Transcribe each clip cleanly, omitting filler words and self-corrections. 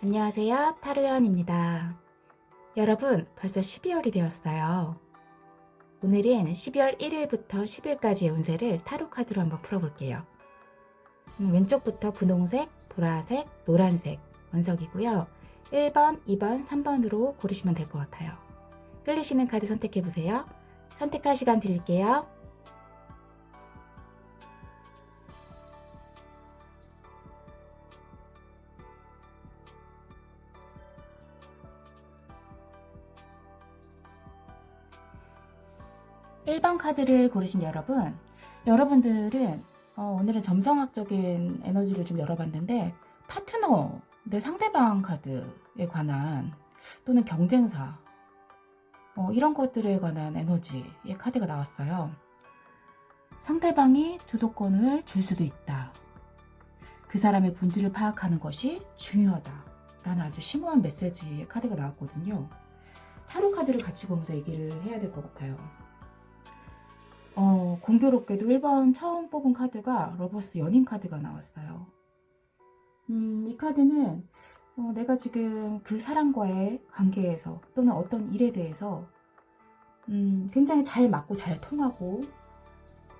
안녕하세요. 타로연입니다. 여러분, 벌써 12월이 되었어요. 오늘은 12월 1일부터 10일까지의 운세를 타로 카드로 한번 풀어볼게요. 왼쪽부터 분홍색, 보라색, 노란색 원석이고요. 1번, 2번, 3번으로 고르시면 될 것 같아요. 끌리시는 카드 선택해보세요. 선택할 시간 드릴게요. (1번) 카드를 고르신 여러분들은 오늘은 점성학적인 에너지를 좀 열어봤는데 파트너, 내 상대방 카드에 관한 또는 경쟁사 이런 것들에 관한 에너지의 카드가 나왔어요. 상대방이 주도권을 줄 수도 있다. 그 사람의 본질을 파악하는 것이 중요하다. 라는 아주 심오한 메시지의 카드가 나왔거든요. 타로 카드를 같이 보면서 얘기를 해야 될 것 같아요. 공교롭게도 1번 처음 뽑은 카드가 러버스 연인 카드가 나왔어요. 이 카드는 내가 지금 그 사람과의 관계에서 또는 어떤 일에 대해서 굉장히 잘 맞고 잘 통하고,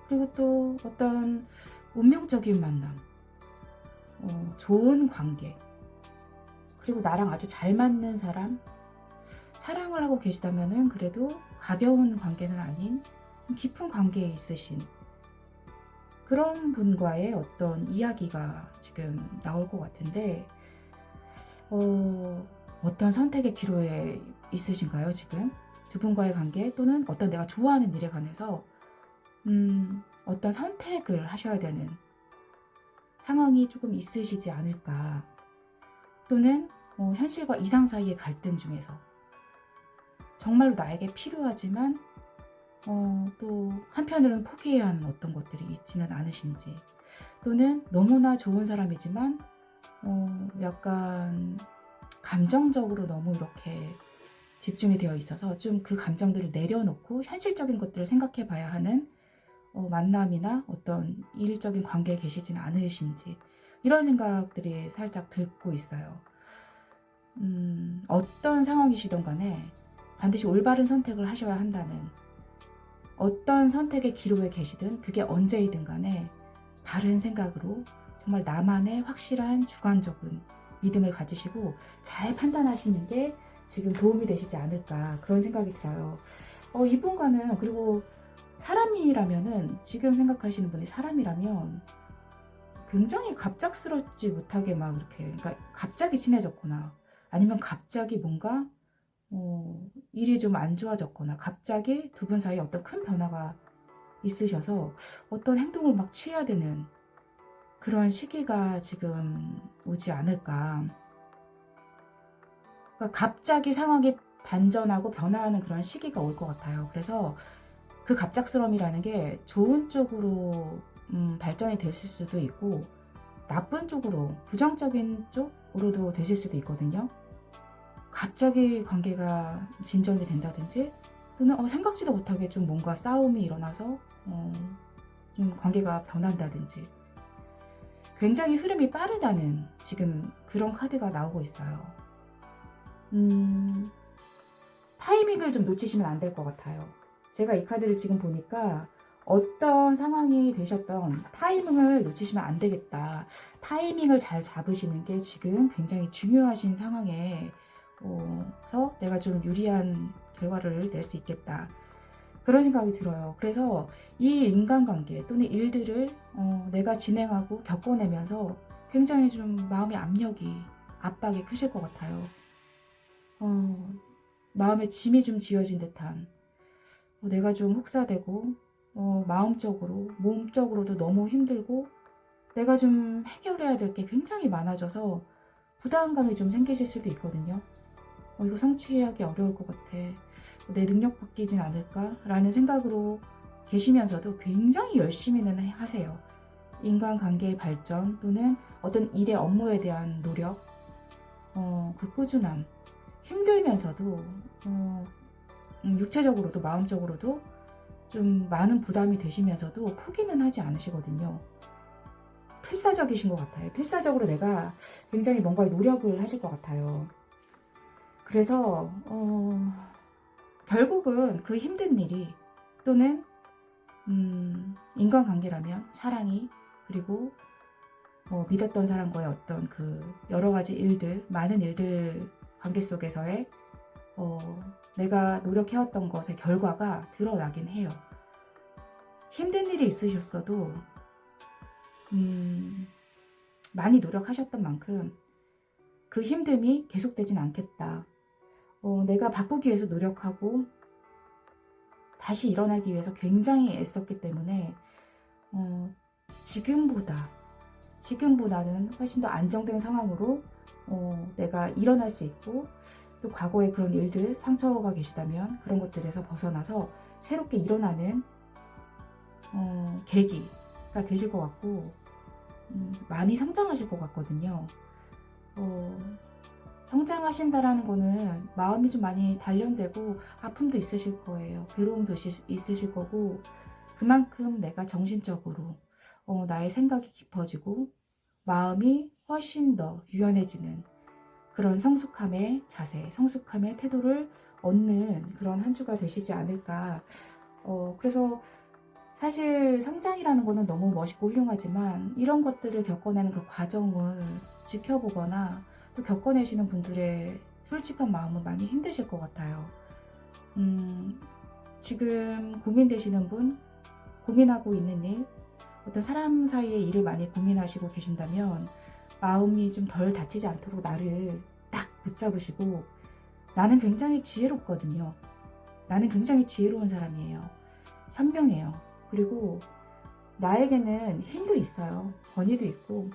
그리고 또 어떤 운명적인 만남, 좋은 관계, 그리고 나랑 아주 잘 맞는 사람, 사랑을 하고 계시다면은 그래도 가벼운 관계는 아닌 깊은 관계에 있으신 그런 분과의 어떤 이야기가 지금 나올 것 같은데, 어떤 선택의 기로에 있으신가요? 지금 두 분과의 관계 또는 어떤 내가 좋아하는 일에 관해서 어떤 선택을 하셔야 되는 상황이 조금 있으시지 않을까, 또는 현실과 이상 사이의 갈등 중에서 정말로 나에게 필요하지만 또 한편으로는 포기해야 하는 어떤 것들이 있지는 않으신지, 또는 너무나 좋은 사람이지만 약간 감정적으로 너무 이렇게 집중이 되어 있어서 좀 그 감정들을 내려놓고 현실적인 것들을 생각해 봐야 하는 만남이나 어떤 일적인 관계에 계시진 않으신지, 이런 생각들이 살짝 들고 있어요. 어떤 상황이시든 간에 반드시 올바른 선택을 하셔야 한다는, 어떤 선택의 기로에 계시든 그게 언제이든 간에 바른 생각으로 정말 나만의 확실한 주관적인 믿음을 가지시고 잘 판단하시는 게 지금 도움이 되시지 않을까, 그런 생각이 들어요. 이분과는, 그리고 사람이라면은, 지금 생각하시는 분이 사람이라면 굉장히 갑작스럽지 못하게 막 이렇게, 그러니까 갑자기 친해졌거나 아니면 갑자기 뭔가 일이 좀 안 좋아졌거나 갑자기 두 분 사이에 어떤 큰 변화가 있으셔서 어떤 행동을 막 취해야 되는 그런 시기가 지금 오지 않을까. 그러니까 갑자기 상황이 반전하고 변화하는 그런 시기가 올 것 같아요. 그래서 그 갑작스러움이라는 게 좋은 쪽으로 발전이 됐을 수도 있고, 나쁜 쪽으로, 부정적인 쪽으로도 되실 수도 있거든요. 갑자기 관계가 진전이 된다든지, 또는 생각지도 못하게 좀 뭔가 싸움이 일어나서 좀 관계가 변한다든지, 굉장히 흐름이 빠르다는 지금 그런 카드가 나오고 있어요. 타이밍을 좀 놓치시면 안 될 것 같아요. 제가 이 카드를 지금 보니까 어떤 상황이 되셨던 타이밍을 놓치시면 안 되겠다. 타이밍을 잘 잡으시는 게 지금 굉장히 중요하신 상황에 서 내가 좀 유리한 결과를 낼 수 있겠다, 그런 생각이 들어요. 그래서 이 인간관계 또는 일들을 내가 진행하고 겪어내면서 굉장히 좀 마음의 압박이 크실 것 같아요. 마음에 짐이 좀 지어진 듯한, 내가 좀 혹사되고 마음적으로 몸적으로도 너무 힘들고, 내가 좀 해결해야 될 게 굉장히 많아져서 부담감이 좀 생기실 수도 있거든요. 이거 성취하기 어려울 것 같아, 내 능력 바뀌진 않을까 라는 생각으로 계시면서도 굉장히 열심히는 하세요. 인간관계의 발전 또는 어떤 일의 업무에 대한 노력, 그 꾸준함, 힘들면서도 육체적으로도 마음적으로도 좀 많은 부담이 되시면서도 포기는 하지 않으시거든요. 필사적이신 것 같아요. 필사적으로 내가 굉장히 뭔가에 노력을 하실 것 같아요. 그래서 결국은 그 힘든 일이 또는 인간관계라면 사랑이 그리고 믿었던 사람과의 어떤 그 여러 가지 일들, 많은 일들 관계 속에서의 내가 노력해왔던 것의 결과가 드러나긴 해요. 힘든 일이 있으셨어도 많이 노력하셨던 만큼 그 힘듦이 계속되진 않겠다. 내가 바꾸기 위해서 노력하고 다시 일어나기 위해서 굉장히 애썼기 때문에 지금보다는 훨씬 더 안정된 상황으로 내가 일어날 수 있고 또 과거의 그런 일들, 상처가 계시다면 그런 것들에서 벗어나서 새롭게 일어나는 계기가 되실 것 같고 많이 성장하실 것 같거든요. 성장하신다라는 거는 마음이 좀 많이 단련되고 아픔도 있으실 거예요. 괴로움도 있으실 거고 그만큼 내가 정신적으로 나의 생각이 깊어지고 마음이 훨씬 더 유연해지는 그런 성숙함의 자세, 성숙함의 태도를 얻는 그런 한 주가 되시지 않을까. 그래서 사실 성장이라는 거는 너무 멋있고 훌륭하지만 이런 것들을 겪어내는 그 과정을 지켜보거나 또 겪어내시는 분들의 솔직한 마음은 많이 힘드실 것 같아요. 지금 고민되시는 분, 고민하고 있는 일, 어떤 사람 사이의 일을 많이 고민하시고 계신다면 마음이 좀 덜 다치지 않도록 나를 딱 붙잡으시고 나는 굉장히 지혜롭거든요. 나는 굉장히 지혜로운 사람이에요. 현명해요. 그리고 나에게는 힘도 있어요. 권위도 있고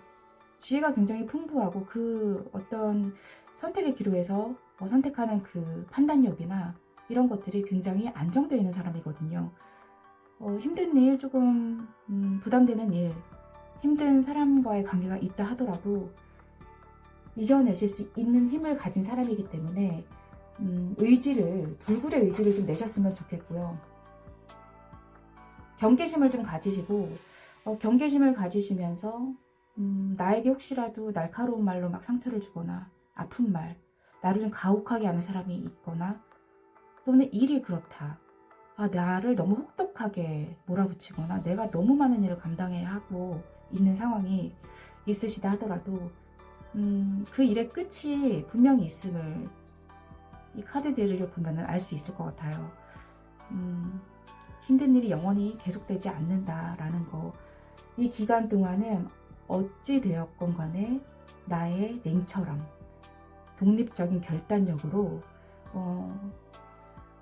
지혜가 굉장히 풍부하고 그 어떤 선택의 기로에서 선택하는 그 판단력이나 이런 것들이 굉장히 안정되어 있는 사람이거든요. 힘든 일, 조금 부담되는 일, 힘든 사람과의 관계가 있다 하더라도 이겨내실 수 있는 힘을 가진 사람이기 때문에 불굴의 의지를 좀 내셨으면 좋겠고요. 경계심을 좀 가지시고 경계심을 가지시면서 나에게 혹시라도 날카로운 말로 막 상처를 주거나 아픈 말, 나를 좀 가혹하게 하는 사람이 있거나 또는 일이 그렇다. 나를 너무 혹독하게 몰아붙이거나 내가 너무 많은 일을 감당해야 하고 있는 상황이 있으시다 하더라도 그 일의 끝이 분명히 있음을 이 카드들을 보면 알 수 있을 것 같아요. 힘든 일이 영원히 계속되지 않는다라는 거. 이 기간 동안은 어찌 되었건 간에 나의 냉철함, 독립적인 결단력으로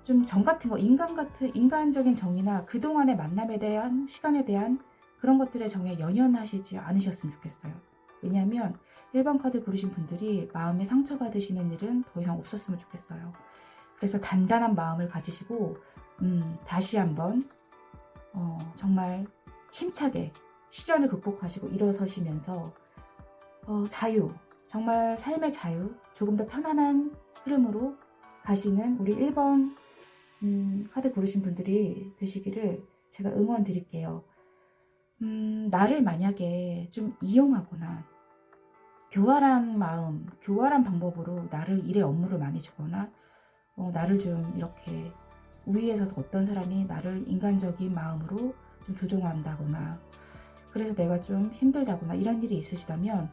좀 정 같은 거, 인간적인 정이나 그동안의 만남에 대한, 시간에 대한 그런 것들의 정에 연연하시지 않으셨으면 좋겠어요. 왜냐하면 1번 카드 고르신 분들이 마음에 상처받으시는 일은 더 이상 없었으면 좋겠어요. 그래서 단단한 마음을 가지시고 다시 한번 정말 힘차게 시련을 극복하시고 일어서시면서 자유, 정말 삶의 자유, 조금 더 편안한 흐름으로 가시는 우리 1번 카드 고르신 분들이 되시기를 제가 응원 드릴게요. 나를 만약에 좀 이용하거나 교활한 마음, 교활한 방법으로 나를 일의 업무를 많이 주거나 나를 좀 이렇게 우위에 서서 어떤 사람이 나를 인간적인 마음으로 좀 조종한다거나 그래서 내가 좀 힘들다거나 이런 일이 있으시다면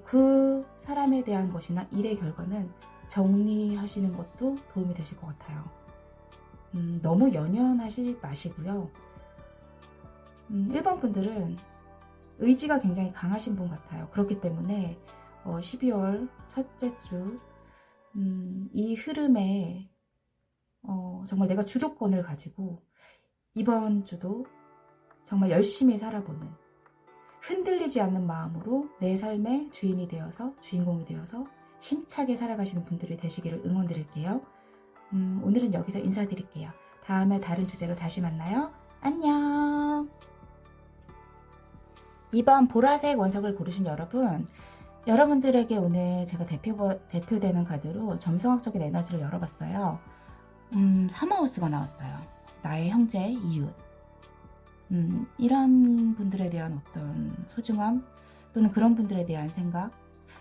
그 사람에 대한 것이나 일의 결과는 정리하시는 것도 도움이 되실 것 같아요. 너무 연연하지 마시고요. 1번 분들은 의지가 굉장히 강하신 분 같아요. 그렇기 때문에 12월 첫째 주 이 흐름에 정말 내가 주도권을 가지고 이번 주도 정말 열심히 살아보는 흔들리지 않는 마음으로 내 삶의 주인이 되어서 주인공이 되어서 힘차게 살아가시는 분들이 되시기를 응원드릴게요. 오늘은 여기서 인사드릴게요. 다음에 다른 주제로 다시 만나요. 안녕. 2번 보라색 원석을 고르신 여러분들에게 오늘 제가 대표되는 카드로 점성학적인 에너지를 열어봤어요. 3하우스가 나왔어요. 나의 형제, 이웃. 이런 분들에 대한 어떤 소중함 또는 그런 분들에 대한 생각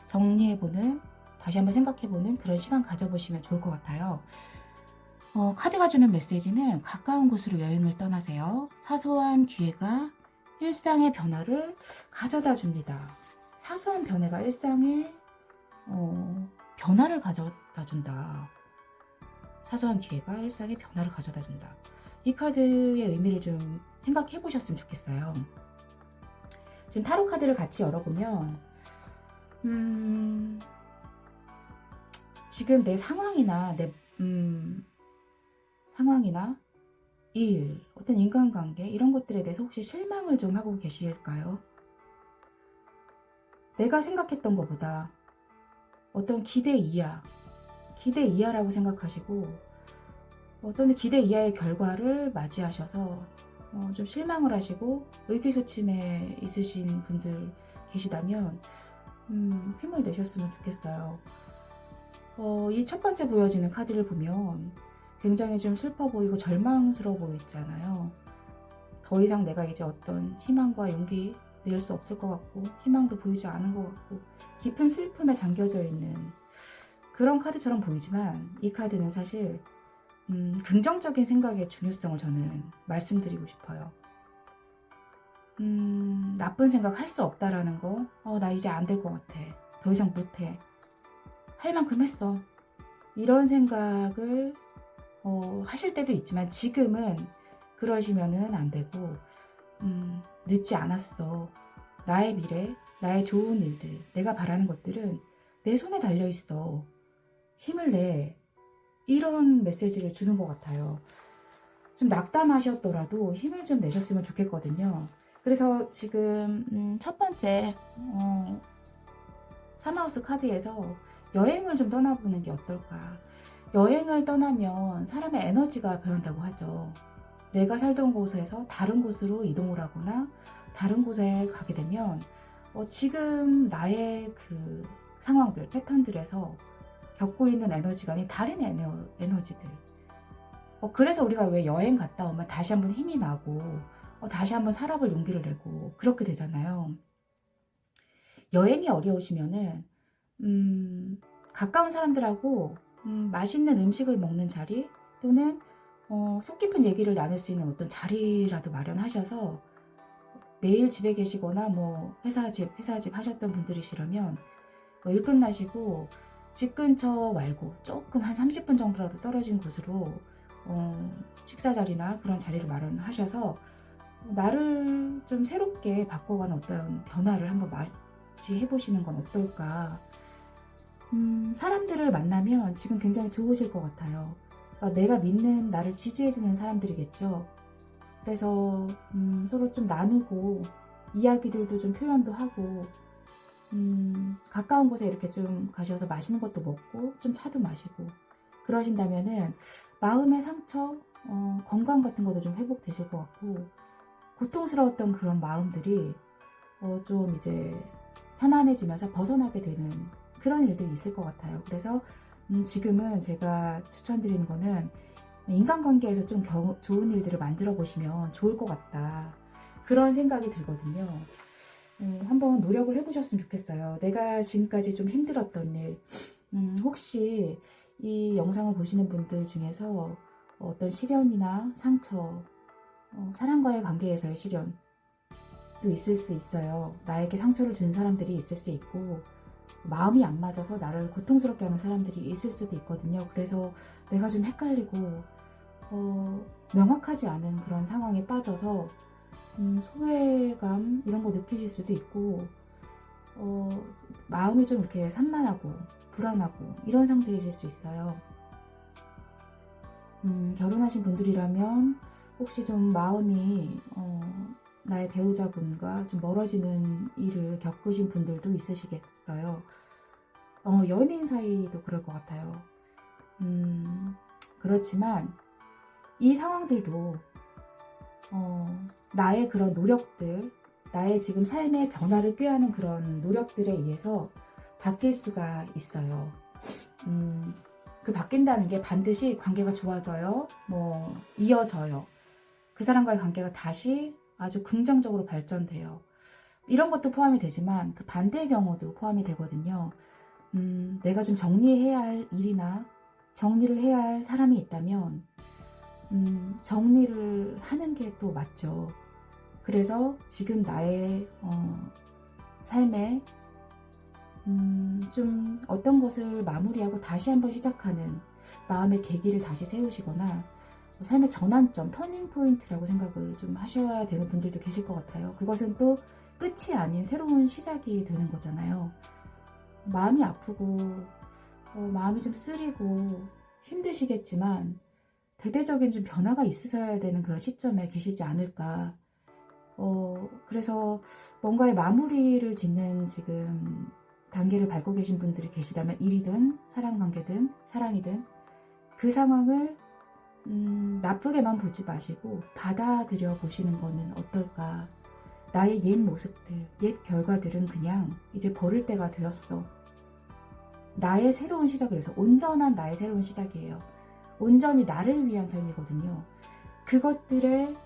정리해보는, 다시 한번 생각해보는 그런 시간 가져보시면 좋을 것 같아요. 카드가 주는 메시지는 가까운 곳으로 여행을 떠나세요. 사소한 기회가 일상의 변화를 가져다 줍니다. 사소한 변화가 일상의 변화를 가져다 준다. 사소한 기회가 일상의 변화를 가져다 준다. 이 카드의 의미를 좀 생각해 보셨으면 좋겠어요. 지금 타로 카드를 같이 열어보면 지금 내 상황이나 상황이나 일, 어떤 인간관계 이런 것들에 대해서 혹시 실망을 좀 하고 계실까요? 내가 생각했던 것보다 어떤 기대 이하라고 생각하시고 또는 기대 이하의 결과를 맞이하셔서 좀 실망을 하시고 의기소침해 있으신 분들 계시다면 힘을 내셨으면 좋겠어요. 이 첫 번째 보여지는 카드를 보면 굉장히 좀 슬퍼 보이고 절망스러워 보이잖아요. 더 이상 내가 이제 어떤 희망과 용기 낼 수 없을 것 같고 희망도 보이지 않은 것 같고 깊은 슬픔에 잠겨져 있는 그런 카드처럼 보이지만 이 카드는 사실 긍정적인 생각의 중요성을 저는 말씀드리고 싶어요. 나쁜 생각 할 수 없다라는 거, 나 이제 안 될 것 같아. 더 이상 못해. 할 만큼 했어. 이런 생각을 하실 때도 있지만 지금은 그러시면은 안 되고, 늦지 않았어. 나의 미래, 나의 좋은 일들, 내가 바라는 것들은 내 손에 달려 있어. 힘을 내. 이런 메시지를 주는 것 같아요. 좀 낙담하셨더라도 힘을 좀 내셨으면 좋겠거든요. 그래서 지금 첫 번째 사마우스 카드에서 여행을 좀 떠나보는 게 어떨까. 여행을 떠나면 사람의 에너지가 변한다고 하죠. 내가 살던 곳에서 다른 곳으로 이동을 하거나 다른 곳에 가게 되면 지금 나의 그 상황들, 패턴들에서 겪고 있는 에너지가 아닌 다른 에너지들. 그래서 우리가 왜 여행 갔다 오면 다시 한번 힘이 나고 다시 한번 살아볼 용기를 내고 그렇게 되잖아요. 여행이 어려우시면은 가까운 사람들하고 맛있는 음식을 먹는 자리 또는 속 깊은 얘기를 나눌 수 있는 어떤 자리라도 마련하셔서 매일 집에 계시거나 뭐 회사 집 하셨던 분들이시라면 일 끝나시고 집 근처 말고 조금 한 30분 정도라도 떨어진 곳으로 식사 자리나 그런 자리를 마련하셔서 나를 좀 새롭게 바꿔가는 어떤 변화를 한번 맞이해 보시는 건 어떨까. 사람들을 만나면 지금 굉장히 좋으실 것 같아요. 그러니까 내가 믿는 나를 지지해주는 사람들이겠죠. 그래서 서로 좀 나누고 이야기들도 좀 표현도 하고 가까운 곳에 이렇게 좀 가셔서 맛있는 것도 먹고 좀 차도 마시고 그러신다면은 마음의 상처, 건강 같은 것도 좀 회복되실 것 같고 고통스러웠던 그런 마음들이 좀 이제 편안해지면서 벗어나게 되는 그런 일들이 있을 것 같아요. 그래서 지금은 제가 추천드리는 거는 인간관계에서 좀 좋은 일들을 만들어 보시면 좋을 것 같다. 그런 생각이 들거든요. 한번 노력을 해보셨으면 좋겠어요. 내가 지금까지 좀 힘들었던 일, 혹시 이 영상을 보시는 분들 중에서 어떤 시련이나 상처, 사람과의 관계에서의 시련도 있을 수 있어요. 나에게 상처를 준 사람들이 있을 수 있고 마음이 안 맞아서 나를 고통스럽게 하는 사람들이 있을 수도 있거든요. 그래서 내가 좀 헷갈리고 명확하지 않은 그런 상황에 빠져서 소외감 이런 거 느끼실 수도 있고 마음이 좀 이렇게 산만하고 불안하고 이런 상태이실 수 있어요. 결혼하신 분들이라면 혹시 좀 마음이 나의 배우자분과 좀 멀어지는 일을 겪으신 분들도 있으시겠어요. 연인 사이도 그럴 것 같아요. 그렇지만 이 상황들도 나의 그런 노력들, 나의 지금 삶의 변화를 꾀하는 그런 노력들에 의해서 바뀔 수가 있어요. 그 바뀐다는 게 반드시 관계가 좋아져요, 뭐 이어져요. 그 사람과의 관계가 다시 아주 긍정적으로 발전돼요. 이런 것도 포함이 되지만 그 반대의 경우도 포함이 되거든요. 내가 좀 정리해야 할 일이나 정리를 해야 할 사람이 있다면 정리를 하는 게 또 맞죠. 그래서 지금 나의 삶에 좀 어떤 것을 마무리하고 다시 한번 시작하는 마음의 계기를 다시 세우시거나 삶의 전환점, 터닝 포인트라고 생각을 좀 하셔야 되는 분들도 계실 것 같아요. 그것은 또 끝이 아닌 새로운 시작이 되는 거잖아요. 마음이 아프고 마음이 좀 쓰리고 힘드시겠지만 대대적인 좀 변화가 있으셔야 되는 그런 시점에 계시지 않을까. 그래서 뭔가의 마무리를 짓는 지금 단계를 밟고 계신 분들이 계시다면 일이든 사람관계든 사랑이든 그 상황을 나쁘게만 보지 마시고 받아들여 보시는 거는 어떨까. 나의 옛 모습들, 옛 결과들은 그냥 이제 버릴 때가 되었어. 나의 새로운 시작을 해서 온전한 나의 새로운 시작이에요. 온전히 나를 위한 삶이거든요. 그것들의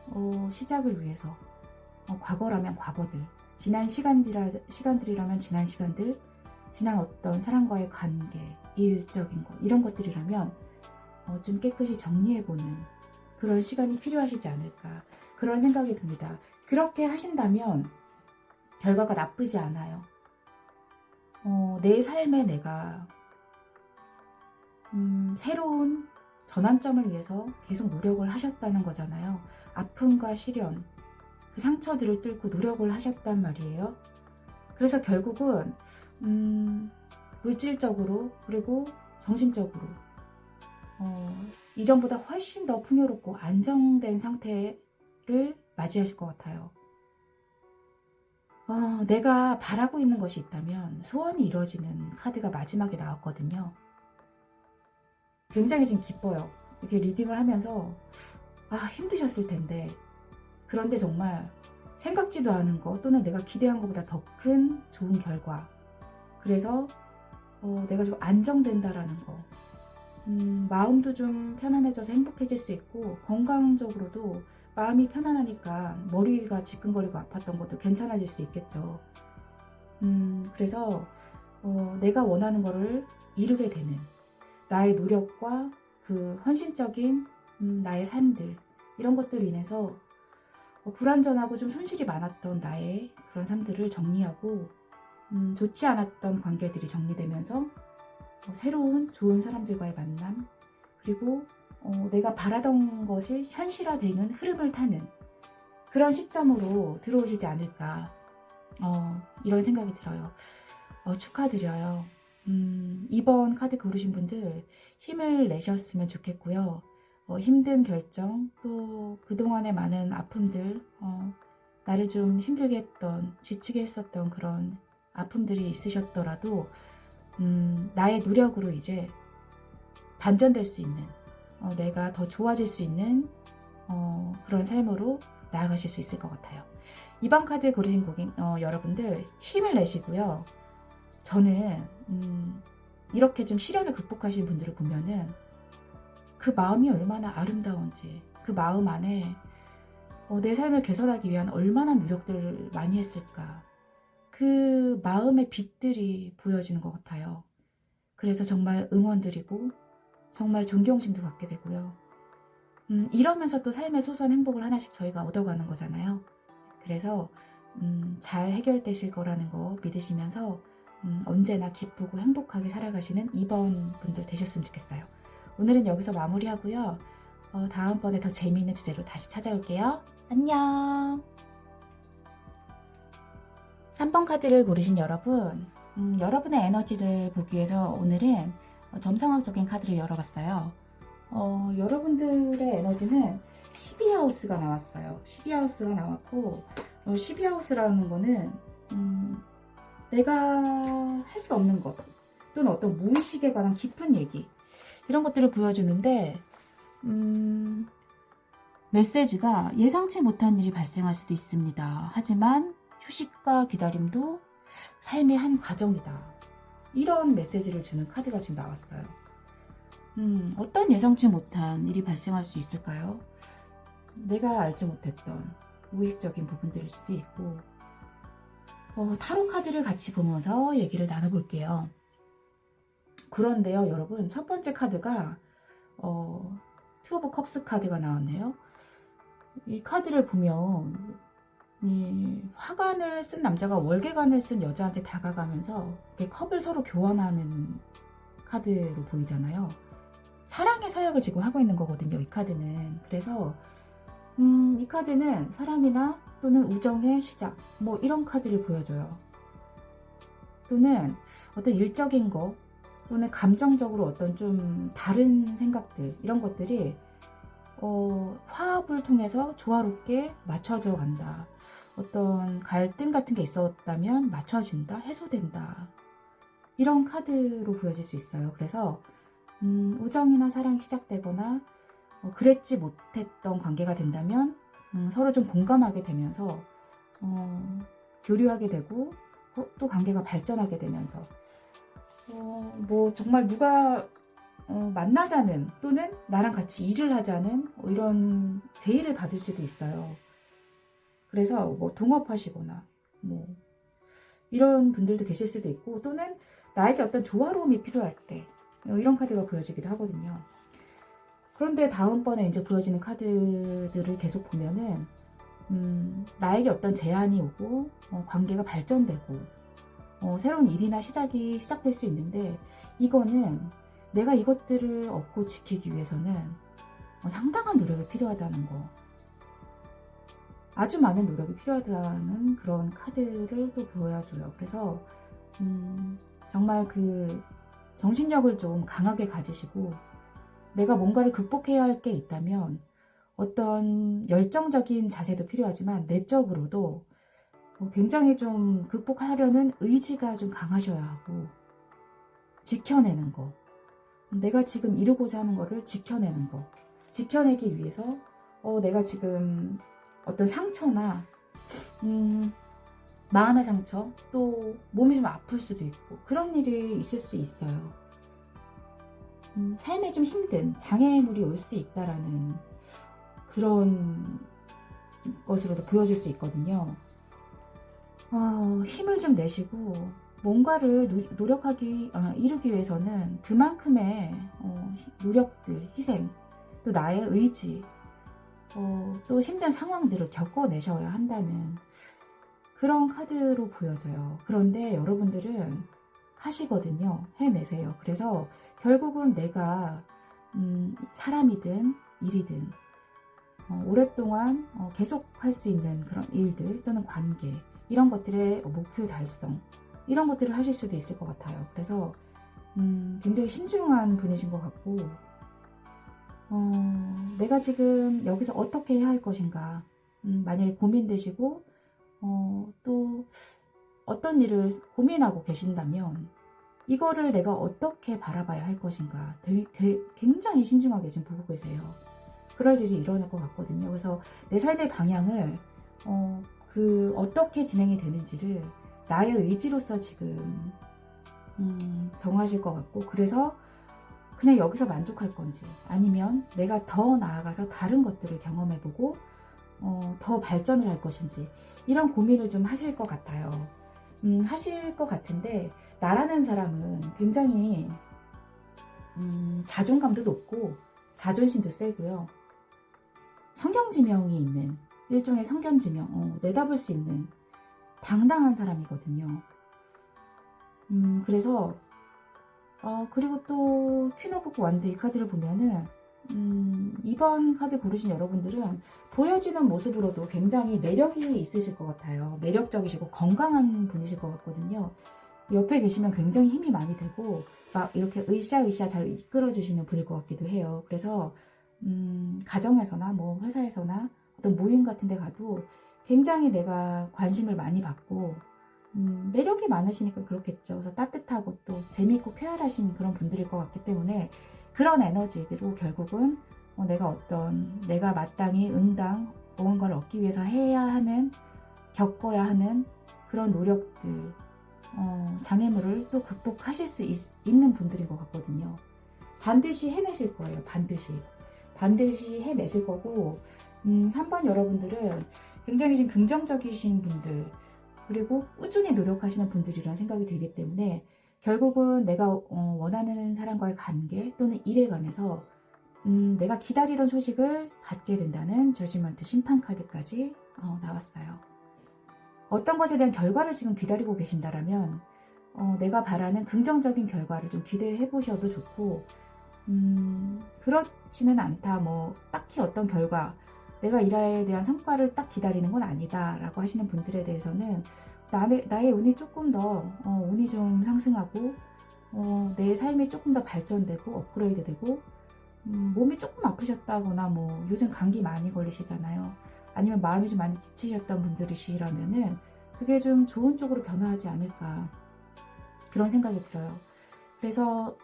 시작을 위해서 과거라면 과거들, 지난 시간들이라면 지난 시간들, 지난 어떤 사람과의 관계, 일적인 것 이런 것들이라면 좀 깨끗이 정리해보는 그런 시간이 필요하시지 않을까 그런 생각이 듭니다. 그렇게 하신다면 결과가 나쁘지 않아요. 내 삶에 내가 새로운 전환점을 위해서 계속 노력을 하셨다는 거잖아요. 아픔과 시련, 그 상처들을 뚫고 노력을 하셨단 말이에요. 그래서 결국은 물질적으로 그리고 정신적으로 이전보다 훨씬 더 풍요롭고 안정된 상태를 맞이하실 것 같아요. 내가 바라고 있는 것이 있다면 소원이 이루어지는 카드가 마지막에 나왔거든요. 굉장히 지금 기뻐요. 이렇게 리딩을 하면서 힘드셨을 텐데 그런데 정말 생각지도 않은 것 또는 내가 기대한 것보다 더 큰 좋은 결과, 그래서 내가 좀 안정된다라는 거, 마음도 좀 편안해져서 행복해질 수 있고 건강적으로도 마음이 편안하니까 머리가 지끈거리고 아팠던 것도 괜찮아질 수 있겠죠. 그래서 내가 원하는 거를 이루게 되는 나의 노력과 그 헌신적인 나의 삶들, 이런 것들로 인해서 불완전하고 좀 손실이 많았던 나의 그런 삶들을 정리하고 좋지 않았던 관계들이 정리되면서 새로운 좋은 사람들과의 만남, 그리고 내가 바라던 것이 현실화되는 흐름을 타는 그런 시점으로 들어오시지 않을까 이런 생각이 들어요. 축하드려요. 이번 카드 고르신 분들 힘을 내셨으면 좋겠고요. 힘든 결정, 또 그동안의 많은 아픔들, 나를 좀 힘들게 했던, 지치게 했었던 그런 아픔들이 있으셨더라도 나의 노력으로 이제 반전될 수 있는, 내가 더 좋아질 수 있는 그런 삶으로 나아가실 수 있을 것 같아요. 이번 카드 고르신 여러분들 힘을 내시고요. 저는 이렇게 좀 시련을 극복하신 분들을 보면은 그 마음이 얼마나 아름다운지, 그 마음 안에 내 삶을 개선하기 위한 얼마나 노력들을 많이 했을까, 그 마음의 빛들이 보여지는 것 같아요. 그래서 정말 응원드리고 정말 존경심도 갖게 되고요. 이러면서 또 삶의 소소한 행복을 하나씩 저희가 얻어가는 거잖아요. 그래서 잘 해결되실 거라는 거 믿으시면서 언제나 기쁘고 행복하게 살아가시는 2번 분들 되셨으면 좋겠어요. 오늘은 여기서 마무리하고요. 다음번에 더 재미있는 주제로 다시 찾아올게요. 안녕. 3번 카드를 고르신 여러분, 여러분의 에너지를 보기 위해서 오늘은 점성학적인 카드를 열어봤어요. 여러분들의 에너지는 12하우스가 나왔어요. 12하우스가 나왔고 12하우스라는 거는 내가 할 수 없는 것 또는 어떤 무의식에 관한 깊은 얘기, 이런 것들을 보여주는데 메시지가 예상치 못한 일이 발생할 수도 있습니다. 하지만 휴식과 기다림도 삶의 한 과정이다. 이런 메시지를 주는 카드가 지금 나왔어요. 어떤 예상치 못한 일이 발생할 수 있을까요? 내가 알지 못했던 무의식적인 부분들일 수도 있고. 타로 카드를 같이 보면서 얘기를 나눠볼게요. 그런데요, 여러분, 첫 번째 카드가 투 오브 컵스 카드가 나왔네요. 이 카드를 보면 이 화관을 쓴 남자가 월계관을 쓴 여자한테 다가가면서 이렇게 컵을 서로 교환하는 카드로 보이잖아요. 사랑의 서약을 지금 하고 있는 거거든요, 이 카드는. 그래서 이 카드는 사랑이나 또는 우정의 시작, 뭐 이런 카드를 보여줘요. 또는 어떤 일적인 거, 또는 감정적으로 어떤 좀 다른 생각들, 이런 것들이 화합을 통해서 조화롭게 맞춰져 간다. 어떤 갈등 같은 게 있었다면 맞춰진다, 해소된다. 이런 카드로 보여질 수 있어요. 그래서 우정이나 사랑이 시작되거나 그랬지 못했던 관계가 된다면 서로 좀 공감하게 되면서 교류하게 되고 또 관계가 발전하게 되면서 뭐 정말 누가 만나자는 또는 나랑 같이 일을 하자는 이런 제의를 받을 수도 있어요. 그래서 뭐 동업하시거나 뭐 이런 분들도 계실 수도 있고, 또는 나에게 어떤 조화로움이 필요할 때 이런 카드가 보여지기도 하거든요. 그런데 다음번에 이제 보여지는 카드들을 계속 보면은 나에게 어떤 제안이 오고 관계가 발전되고 새로운 일이나 시작이 시작될 수 있는데, 이거는 내가 이것들을 얻고 지키기 위해서는 상당한 노력이 필요하다는 거, 아주 많은 노력이 필요하다는 그런 카드를 또 보여줘요. 그래서 정말 그 정신력을 좀 강하게 가지시고, 내가 뭔가를 극복해야 할 게 있다면 어떤 열정적인 자세도 필요하지만 내적으로도 굉장히 좀 극복하려는 의지가 좀 강하셔야 하고, 지켜내는 거, 내가 지금 이루고자 하는 거를 지켜내는 거, 지켜내기 위해서 내가 지금 어떤 상처나 마음의 상처, 또 몸이 좀 아플 수도 있고 그런 일이 있을 수 있어요. 삶에 좀 힘든 장애물이 올 수 있다라는 그런 것으로도 보여질 수 있거든요. 힘을 좀 내시고 뭔가를 이루기 위해서는 그만큼의 노력들, 희생, 또 나의 의지, 또 힘든 상황들을 겪어내셔야 한다는 그런 카드로 보여져요. 그런데 여러분들은 하시거든요. 해내세요. 그래서 결국은 내가 사람이든 일이든 오랫동안 계속 할 수 있는 그런 일들 또는 관계, 이런 것들의 목표 달성, 이런 것들을 하실 수도 있을 것 같아요. 그래서 굉장히 신중한 분이신 것 같고, 내가 지금 여기서 어떻게 해야 할 것인가, 만약에 고민되시고 또 어떤 일을 고민하고 계신다면 이거를 내가 어떻게 바라봐야 할 것인가 굉장히 신중하게 지금 보고 계세요. 그럴 일이 일어날 것 같거든요. 그래서 내 삶의 방향을 어떻게 진행이 되는지를 나의 의지로서 지금 정하실 것 같고, 그래서 그냥 여기서 만족할 건지 아니면 내가 더 나아가서 다른 것들을 경험해보고 더 발전을 할 것인지, 이런 고민을 좀 하실 것 같아요. 하실 것 같은데, 나라는 사람은 굉장히 자존감도 높고 자존심도 세고요. 성경지명이 있는, 일종의 성견지명, 내다볼 수 있는 당당한 사람이거든요. 그래서 그리고 또 퀸 오브 완드 이 카드를 보면은 이번 카드 고르신 여러분들은 보여지는 모습으로도 굉장히 매력이 있으실 것 같아요. 매력적이시고 건강한 분이실 것 같거든요. 옆에 계시면 굉장히 힘이 많이 되고 막 이렇게 으쌰으쌰 잘 이끌어 주시는 분일 것 같기도 해요. 그래서 가정에서나 뭐 회사에서나 어떤 모임 같은 데 가도 굉장히 내가 관심을 많이 받고 매력이 많으시니까 그렇겠죠. 그래서 따뜻하고 또 재미있고 쾌활하신 그런 분들일 것 같기 때문에, 그런 에너지로 결국은 내가 마땅히 응당 무언가를 얻기 위해서 해야 하는, 겪어야 하는 그런 노력들, 장애물을 또 극복하실 수 있는 분들인 것 같거든요. 반드시 해내실 거예요. 반드시 해내실 거고, 3번 여러분들은 굉장히 좀 긍정적이신 분들, 그리고 꾸준히 노력하시는 분들이라는 생각이 들기 때문에 결국은 내가 원하는 사람과의 관계 또는 일에 관해서 내가 기다리던 소식을 받게 된다는 저지먼트 심판 카드까지 나왔어요. 어떤 것에 대한 결과를 지금 기다리고 계신다라면 내가 바라는 긍정적인 결과를 좀 기대해 보셔도 좋고, 그렇지는 않다, 뭐 딱히 어떤 결과, 내가 일에 대한 성과를 딱 기다리는 건 아니다 라고 하시는 분들에 대해서는 나의 운이 조금 더 운이 좀 상승하고 내 삶이 조금 더 발전되고 업그레이드 되고, 몸이 조금 아프셨다거나, 뭐 요즘 감기 많이 걸리시잖아요. 아니면 마음이 좀 많이 지치셨던 분들이시라면은 그게 좀 좋은 쪽으로 변화하지 않을까, 그런 생각이 들어요. 그래서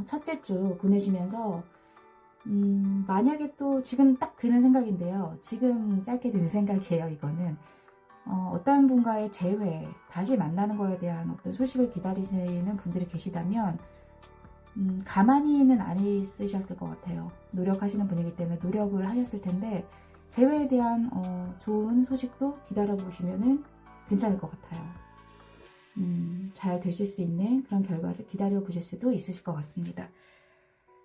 첫째 주 보내시면서 만약에 또 지금 딱 드는 생각인데요. 지금 짧게 드는 생각이에요. 이거는 어떤 분과의 재회, 다시 만나는 거에 대한 어떤 소식을 기다리시는 분들이 계시다면 가만히는 안 있으셨을 것 같아요. 노력하시는 분이기 때문에 노력을 하셨을 텐데, 재회에 대한 좋은 소식도 기다려보시면 괜찮을 것 같아요. 잘 되실 수 있는 그런 결과를 기다려보실 수도 있으실 것 같습니다.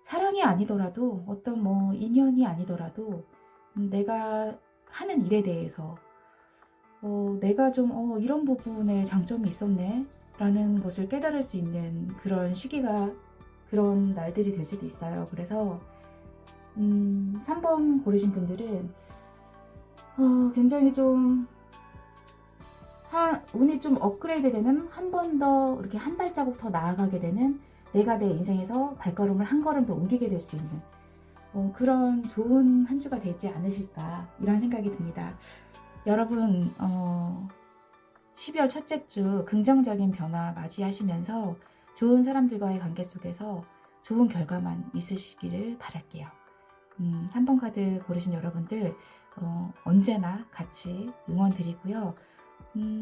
사랑이 아니더라도, 어떤 뭐 인연이 아니더라도 내가 하는 일에 대해서 내가 좀 이런 부분에 장점이 있었네 라는 것을 깨달을 수 있는 그런 시기가, 그런 날들이 될 수도 있어요. 그래서 3번 고르신 분들은 굉장히 좀 운이 좀 업그레이드 되는, 한 번 더 이렇게 한 발자국 더 나아가게 되는, 내가 내 인생에서 발걸음을 한 걸음 더 옮기게 될 수 있는 그런 좋은 한 주가 되지 않으실까, 이런 생각이 듭니다. 여러분 12월 첫째 주 긍정적인 변화 맞이하시면서 좋은 사람들과의 관계 속에서 좋은 결과만 있으시기를 바랄게요. 3번 카드 고르신 여러분들 언제나 같이 응원 드리고요.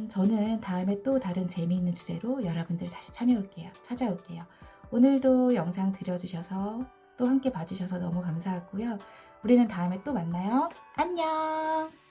저는 다음에 또 다른 재미있는 주제로 여러분들 다시 찾아올게요. 오늘도 영상 들려주셔서 또 함께 봐주셔서 너무 감사하고요. 우리는 다음에 또 만나요. 안녕.